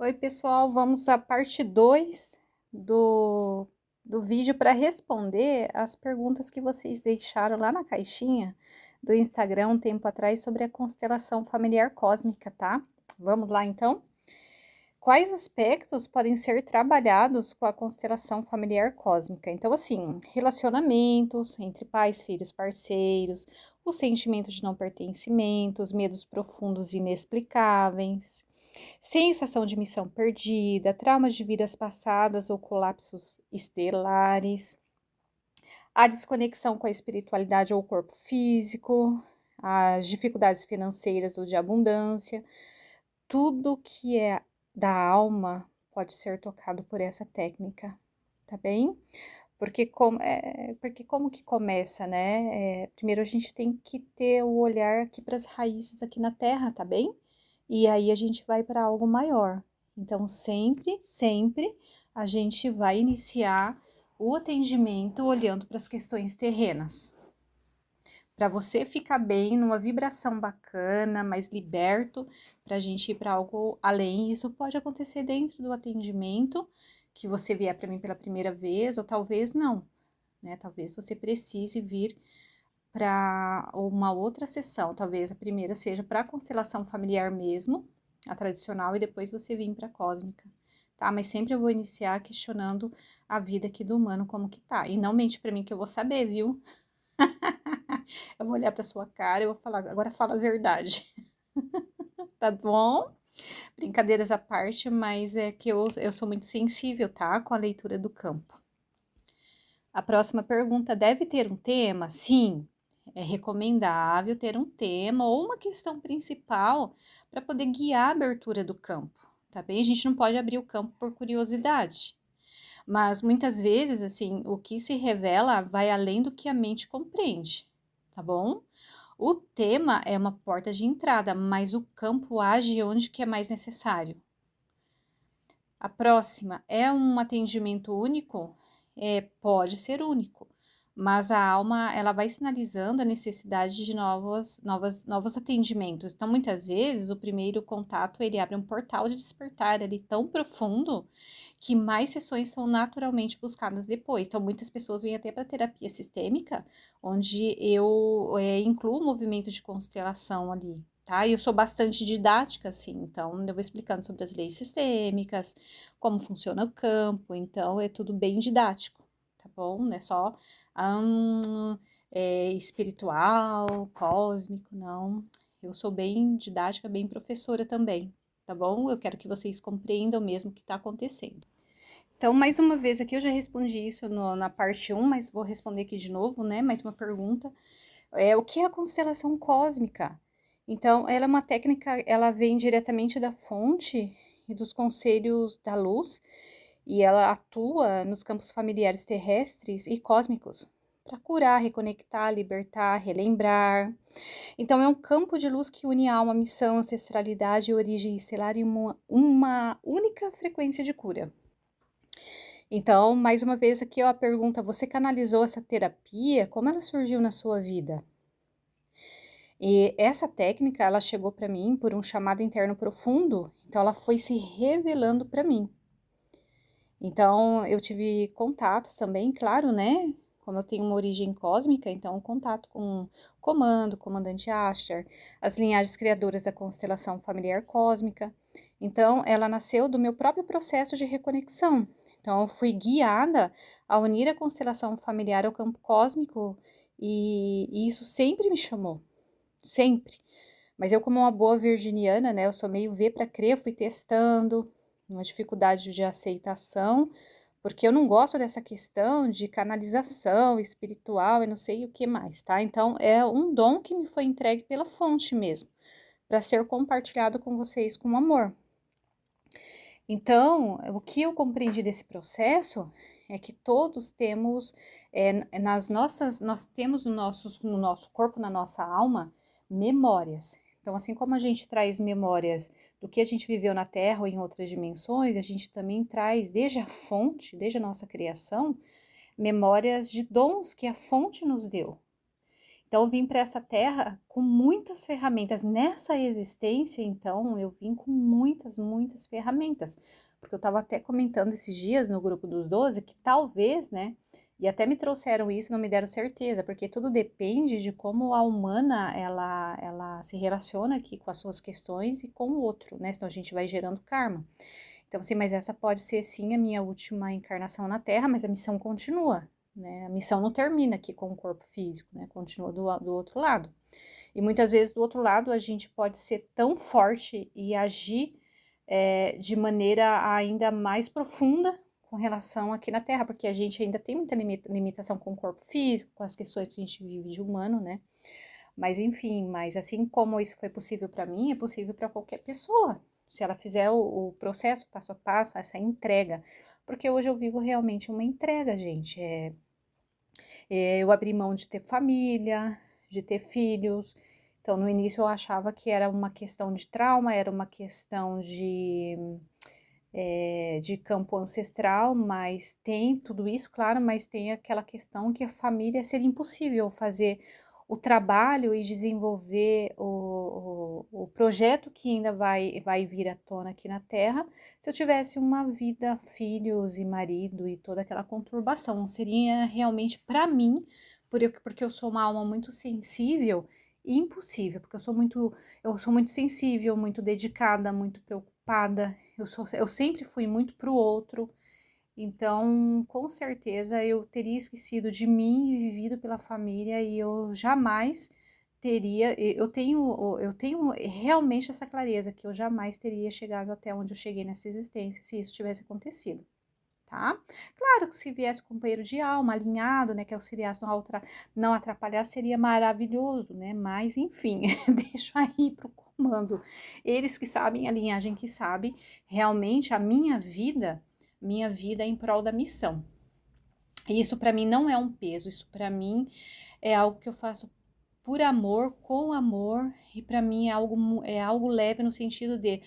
Oi, pessoal, vamos à parte 2 do vídeo para responder as perguntas que vocês deixaram lá na caixinha do Instagram um tempo atrás sobre a constelação familiar cósmica, tá? Vamos lá, então? Quais aspectos podem ser trabalhados com a constelação familiar cósmica? Então, assim, relacionamentos entre pais, filhos, parceiros, o sentimento de não pertencimento, os medos profundos e inexplicáveis, sensação de missão perdida, traumas de vidas passadas ou colapsos estelares, a desconexão com a espiritualidade ou o corpo físico, as dificuldades financeiras ou de abundância, tudo que é da alma pode ser tocado por essa técnica, tá bem? Porque como que começa, né? Primeiro a gente tem que ter o olhar aqui para as raízes aqui na Terra, tá bem? E aí a gente vai para algo maior. Então, sempre a gente vai iniciar o atendimento olhando para as questões terrenas. Para você ficar bem, numa vibração bacana, mais liberto, para a gente ir para algo além. Isso pode acontecer dentro do atendimento, que você vier para mim pela primeira vez, ou talvez não, né? Talvez você precise vir para uma outra sessão. Talvez a primeira seja para a constelação familiar mesmo, a tradicional, e depois você vir para a cósmica, tá? Mas sempre eu vou iniciar questionando a vida aqui do humano, como que tá. E não mente para mim que eu vou saber, viu? Eu vou olhar para sua cara e vou falar, agora fala a verdade, tá bom? Brincadeiras à parte, mas é que eu sou muito sensível, tá? Com a leitura do campo. A próxima pergunta: deve ter um tema? Sim, é recomendável ter um tema ou uma questão principal para poder guiar a abertura do campo, tá bem? A gente não pode abrir o campo por curiosidade, mas muitas vezes, assim, o que se revela vai além do que a mente compreende, tá bom? O tema é uma porta de entrada, mas o campo age onde que é mais necessário. A próxima é um atendimento único? Pode ser único, mas a alma ela vai sinalizando a necessidade de novos atendimentos. Então, muitas vezes, o primeiro contato ele abre um portal de despertar ali tão profundo que mais sessões são naturalmente buscadas depois. Então, muitas pessoas vêm até para terapia sistêmica, onde eu incluo o movimento de constelação ali. Tá? E eu sou bastante didática, assim, então eu vou explicando sobre as leis sistêmicas, como funciona o campo, então é tudo bem didático, tá bom? Não é só espiritual, cósmico, não. Eu sou bem didática, bem professora também, tá bom? Eu quero que vocês compreendam mesmo o que está acontecendo. Então, mais uma vez aqui, eu já respondi isso na parte 1, mas vou responder aqui de novo, né? Mais uma pergunta. O que é a constelação cósmica? Então, ela é uma técnica, ela vem diretamente da fonte e dos conselhos da luz, e ela atua nos campos familiares terrestres e cósmicos para curar, reconectar, libertar, relembrar. Então, é um campo de luz que une alma, missão, ancestralidade e origem estelar em uma única frequência de cura. Então, mais uma vez aqui ó, a pergunta: você canalizou essa terapia? Como ela surgiu na sua vida? E essa técnica, ela chegou para mim por um chamado interno profundo, então ela foi se revelando para mim. Então, eu tive contatos também, claro, né? Como eu tenho uma origem cósmica, então contato com o comandante Asher, as linhagens criadoras da constelação familiar cósmica. Então, ela nasceu do meu próprio processo de reconexão. Então, eu fui guiada a unir a constelação familiar ao campo cósmico e isso sempre me chamou, sempre. Mas eu, como uma boa virginiana, né, eu sou meio ver para crer, eu fui testando, uma dificuldade de aceitação, porque eu não gosto dessa questão de canalização espiritual e não sei o que mais, tá? Então, é um dom que me foi entregue pela fonte mesmo, para ser compartilhado com vocês com amor. Então, o que eu compreendi desse processo é que todos temos, nós temos no nosso corpo, na nossa alma, memórias. Então, assim como a gente traz memórias do que a gente viveu na Terra ou em outras dimensões, a gente também traz, desde a fonte, desde a nossa criação, memórias de dons que a fonte nos deu. Então, eu vim para essa terra com muitas ferramentas. Nessa existência, então, eu vim com muitas, muitas ferramentas. Porque eu estava até comentando esses dias no grupo dos 12 que talvez, né? E até me trouxeram isso, não me deram certeza, porque tudo depende de como a humana ela se relaciona aqui com as suas questões e com o outro, né? Senão a gente vai gerando karma. Então, sim, mas essa pode ser sim a minha última encarnação na Terra, mas a missão continua, né? A missão não termina aqui com o corpo físico, né? Continua do outro lado. E muitas vezes do outro lado a gente pode ser tão forte e agir de maneira ainda mais profunda com relação aqui na Terra, porque a gente ainda tem muita limitação com o corpo físico, com as questões que a gente vive de humano, né? Mas enfim, mas assim como isso foi possível para mim, é possível para qualquer pessoa, se ela fizer o processo passo a passo, essa entrega. Porque hoje eu vivo realmente uma entrega, gente. Eu abri mão de ter família, de ter filhos. Então, no início eu achava que era uma questão de trauma, era uma questão de campo ancestral, mas tem tudo isso, claro, mas tem aquela questão que a família seria impossível fazer o trabalho e desenvolver o projeto que ainda vai vir à tona aqui na Terra, se eu tivesse uma vida, filhos e marido e toda aquela conturbação. Não seria realmente para mim, porque eu sou uma alma muito sensível, impossível, porque eu sou muito sensível, muito dedicada, muito preocupada. Eu sempre fui muito pro outro, então com certeza eu teria esquecido de mim e vivido pela família e eu jamais teria, eu tenho realmente essa clareza que eu jamais teria chegado até onde eu cheguei nessa existência se isso tivesse acontecido. Tá? Claro que se viesse companheiro de alma, alinhado, né, que auxiliasse não atrapalhar, seria maravilhoso, né? Mas, enfim, deixo aí pro comando. Eles que sabem, a linhagem que sabe, realmente a minha vida é em prol da missão. E isso para mim não é um peso, isso para mim é algo que eu faço por amor, com amor, e para mim é algo leve no sentido de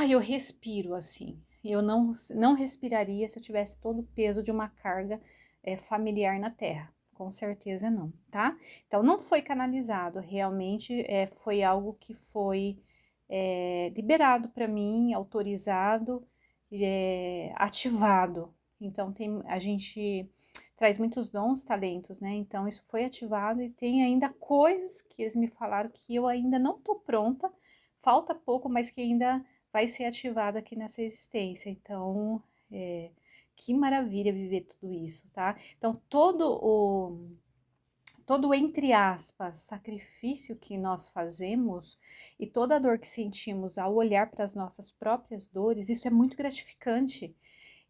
eu respiro assim. Eu não respiraria se eu tivesse todo o peso de uma carga familiar na Terra. Com certeza não, tá? Então, não foi canalizado, realmente foi algo que foi liberado para mim, autorizado, ativado. Então, a gente traz muitos dons, talentos, né? Então, isso foi ativado e tem ainda coisas que eles me falaram que eu ainda não tô pronta, falta pouco, mas que ainda vai ser ativada aqui nessa existência. Então, que maravilha viver tudo isso, tá? Então, todo entre aspas, sacrifício que nós fazemos e toda a dor que sentimos ao olhar para as nossas próprias dores, isso é muito gratificante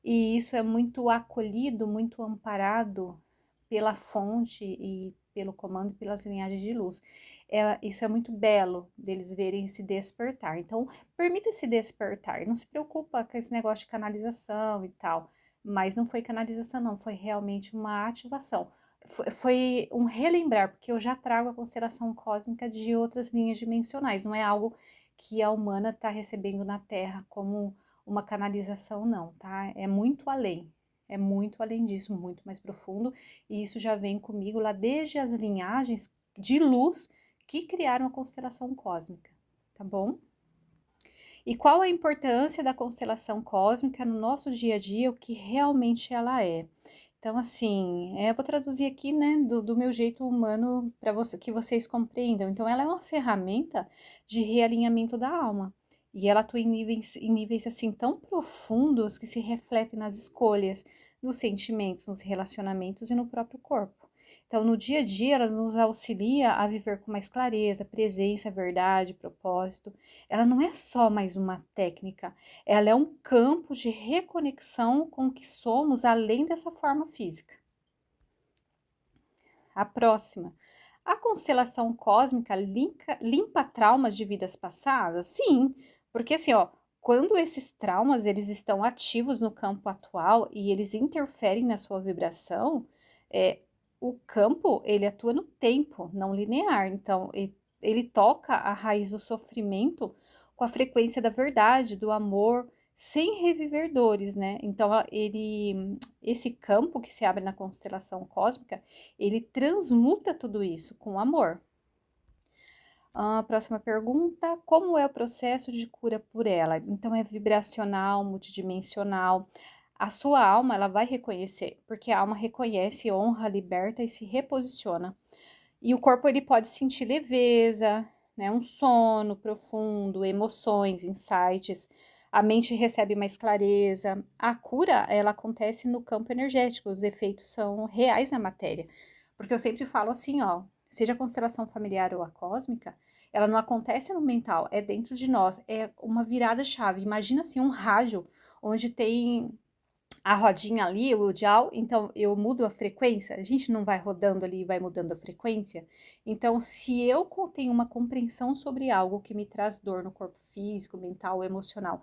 e isso é muito acolhido, muito amparado pela fonte e pelo comando e pelas linhagens de luz. Isso é muito belo deles verem se despertar. Então, permita se despertar. Não se preocupa com esse negócio de canalização e tal. Mas não foi canalização, não. Foi realmente uma ativação. Foi um relembrar, porque eu já trago a constelação cósmica de outras linhas dimensionais. Não é algo que a humana está recebendo na Terra como uma canalização, não, tá? É muito além. É muito além disso, muito mais profundo, e isso já vem comigo lá desde as linhagens de luz que criaram a constelação cósmica, tá bom? E qual a importância da constelação cósmica no nosso dia a dia, o que realmente ela é? Então, assim, eu vou traduzir aqui, né, do meu jeito humano para que vocês compreendam. Então, ela é uma ferramenta de realinhamento da alma. E ela atua em níveis assim tão profundos que se refletem nas escolhas, nos sentimentos, nos relacionamentos e no próprio corpo. Então, no dia a dia, ela nos auxilia a viver com mais clareza, presença, verdade, propósito. Ela não é só mais uma técnica, ela é um campo de reconexão com o que somos além dessa forma física. A próxima. A constelação cósmica limpa traumas de vidas passadas? Sim, porque assim, ó, quando esses traumas eles estão ativos no campo atual e eles interferem na sua vibração, o campo ele atua no tempo, não linear. Então, ele toca a raiz do sofrimento com a frequência da verdade, do amor, sem reviver dores, né? Então, esse campo que se abre na constelação cósmica, ele transmuta tudo isso com amor. Próxima pergunta: como é o processo de cura por ela? Então, é vibracional, multidimensional. A sua alma, ela vai reconhecer, porque a alma reconhece, honra, liberta e se reposiciona. E o corpo, ele pode sentir leveza, né, um sono profundo, emoções, insights. A mente recebe mais clareza. A cura, ela acontece no campo energético, os efeitos são reais na matéria. Porque eu sempre falo assim, ó, seja a constelação familiar ou a cósmica, ela não acontece no mental, é dentro de nós, é uma virada chave. Imagina assim um rádio onde tem a rodinha ali, o dial, então eu mudo a frequência, a gente não vai rodando ali e vai mudando a frequência. Então, se eu tenho uma compreensão sobre algo que me traz dor no corpo físico, mental, emocional,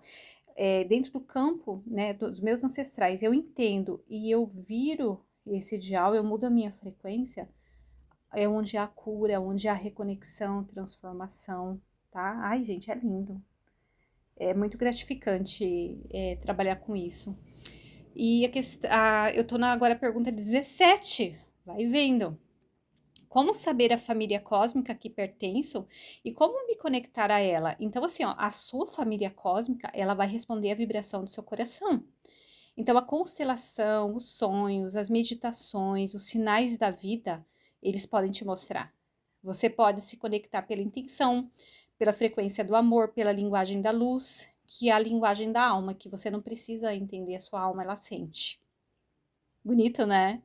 dentro do campo, né, dos meus ancestrais, eu entendo e eu viro esse dial, eu mudo a minha frequência, é onde há cura, é onde há reconexão, transformação, tá? Ai, gente, é lindo. É muito gratificante trabalhar com isso. E eu tô agora a pergunta 17. Vai vendo. Como saber a família cósmica que pertenço e como me conectar a ela? Então, assim, ó, a sua família cósmica, ela vai responder à vibração do seu coração. Então, a constelação, os sonhos, as meditações, os sinais da vida, eles podem te mostrar. Você pode se conectar pela intenção, pela frequência do amor, pela linguagem da luz, que é a linguagem da alma, que você não precisa entender, a sua alma, ela sente. Bonito, né?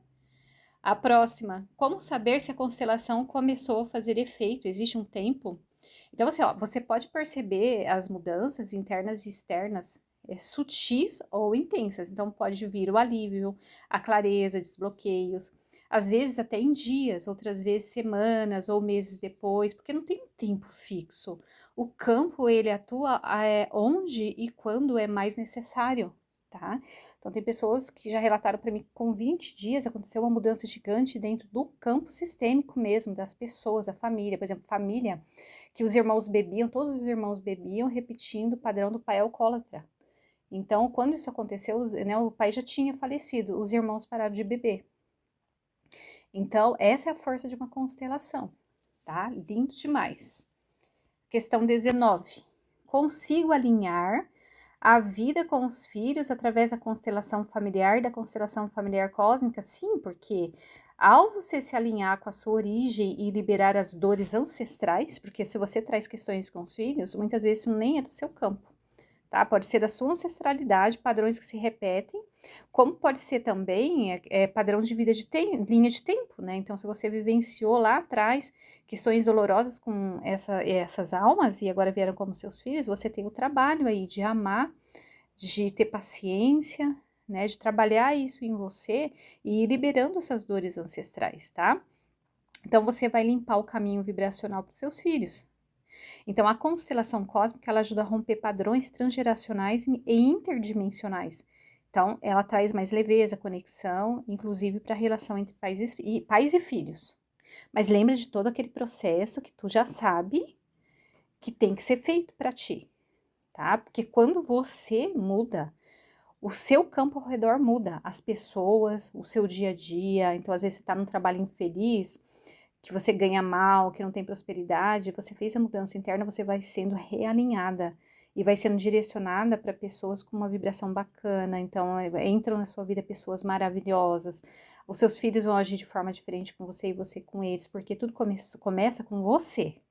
A próxima, como saber se a constelação começou a fazer efeito? Existe um tempo? Então, assim, ó, você pode perceber as mudanças internas e externas sutis ou intensas. Então, pode vir o alívio, a clareza, desbloqueios. Às vezes até em dias, outras vezes semanas ou meses depois, porque não tem um tempo fixo. O campo, ele atua onde e quando é mais necessário, tá? Então, tem pessoas que já relataram para mim que com 20 dias aconteceu uma mudança gigante dentro do campo sistêmico mesmo, das pessoas, da família. Por exemplo, família que os irmãos bebiam, todos os irmãos bebiam, repetindo o padrão do pai alcoólatra. Então, quando isso aconteceu, né, o pai já tinha falecido, os irmãos pararam de beber. Então, essa é a força de uma constelação, tá? Lindo demais. Questão 19. Consigo alinhar a vida com os filhos através da constelação familiar, da constelação familiar cósmica? Sim, porque ao você se alinhar com a sua origem e liberar as dores ancestrais, porque se você traz questões com os filhos, muitas vezes isso nem é do seu campo, tá? Pode ser da sua ancestralidade, padrões que se repetem, como pode ser também padrão de vida linha de tempo, né? Então, se você vivenciou lá atrás questões dolorosas com essas almas e agora vieram como seus filhos, você tem o trabalho aí de amar, de ter paciência, né? De trabalhar isso em você e ir liberando essas dores ancestrais, tá? Então, você vai limpar o caminho vibracional para os seus filhos. Então, a constelação cósmica, ela ajuda a romper padrões transgeracionais e interdimensionais. Então, ela traz mais leveza, conexão, inclusive para a relação entre pais e filhos. Mas lembra de todo aquele processo que tu já sabe que tem que ser feito para ti, tá? Porque quando você muda, o seu campo ao redor muda, as pessoas, o seu dia a dia. Então, às vezes, você está num trabalho infeliz, que você ganha mal, que não tem prosperidade, você fez a mudança interna, você vai sendo realinhada e vai sendo direcionada para pessoas com uma vibração bacana. Então, entram na sua vida pessoas maravilhosas. Os seus filhos vão agir de forma diferente com você e você com eles, porque tudo começa com você,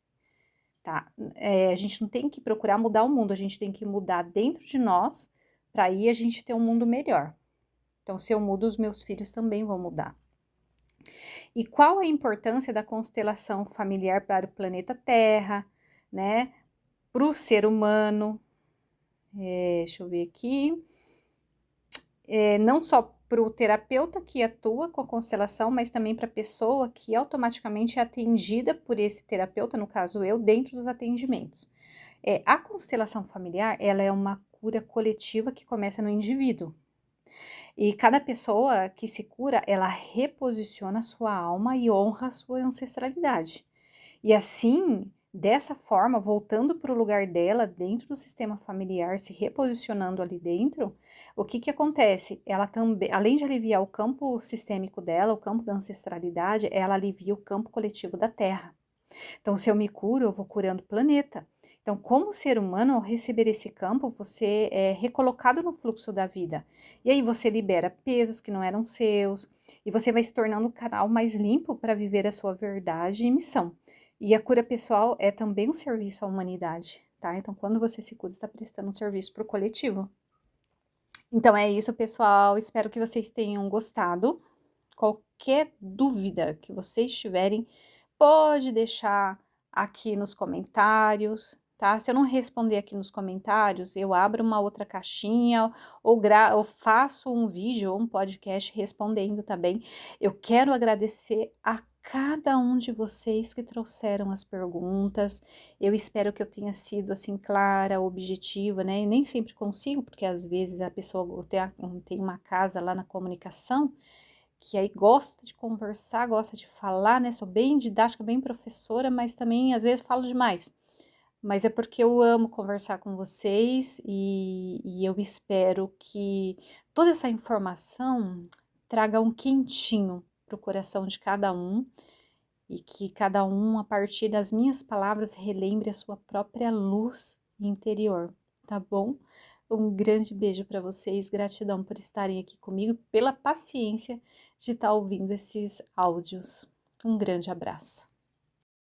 tá? A gente não tem que procurar mudar o mundo, a gente tem que mudar dentro de nós, para aí a gente ter um mundo melhor. Então, se eu mudo, os meus filhos também vão mudar. E qual a importância da constelação familiar para o planeta Terra, né? Para o ser humano? Deixa eu ver aqui. Não só para o terapeuta que atua com a constelação, mas também para a pessoa que automaticamente é atendida por esse terapeuta, no caso eu, dentro dos atendimentos. A constelação familiar, ela é uma cura coletiva que começa no indivíduo. E cada pessoa que se cura, ela reposiciona a sua alma e honra a sua ancestralidade. E assim, Dessa forma, voltando para o lugar dela dentro do sistema familiar, se reposicionando ali dentro, o que que acontece? Ela também, além de aliviar o campo sistêmico dela, o campo da ancestralidade, ela alivia o campo coletivo da Terra. Então, se eu me curo, eu vou curando o planeta. Então, como ser humano, ao receber esse campo, você é recolocado no fluxo da vida. E aí você libera pesos que não eram seus, e você vai se tornando um canal mais limpo para viver a sua verdade e missão. E a cura pessoal é também um serviço à humanidade, tá? Então, quando você se cura, está prestando um serviço para o coletivo. Então é isso, pessoal. Espero que vocês tenham gostado. Qualquer dúvida que vocês tiverem, pode deixar aqui nos comentários, tá? Se eu não responder aqui nos comentários, eu abro uma outra caixinha ou faço um vídeo ou um podcast respondendo também. Eu quero agradecer a cada um de vocês que trouxeram as perguntas. Eu espero que eu tenha sido assim clara, objetiva, né? E nem sempre consigo, porque às vezes a pessoa tem uma casa lá na comunicação que aí gosta de conversar, gosta de falar, né? Sou bem didática, bem professora, mas também às vezes falo demais. Mas é porque eu amo conversar com vocês e eu espero que toda essa informação traga um quentinho para o coração de cada um e que cada um, a partir das minhas palavras, relembre a sua própria luz interior, tá bom? Um grande beijo para vocês, gratidão por estarem aqui comigo, pela paciência de estar ouvindo esses áudios. Um grande abraço.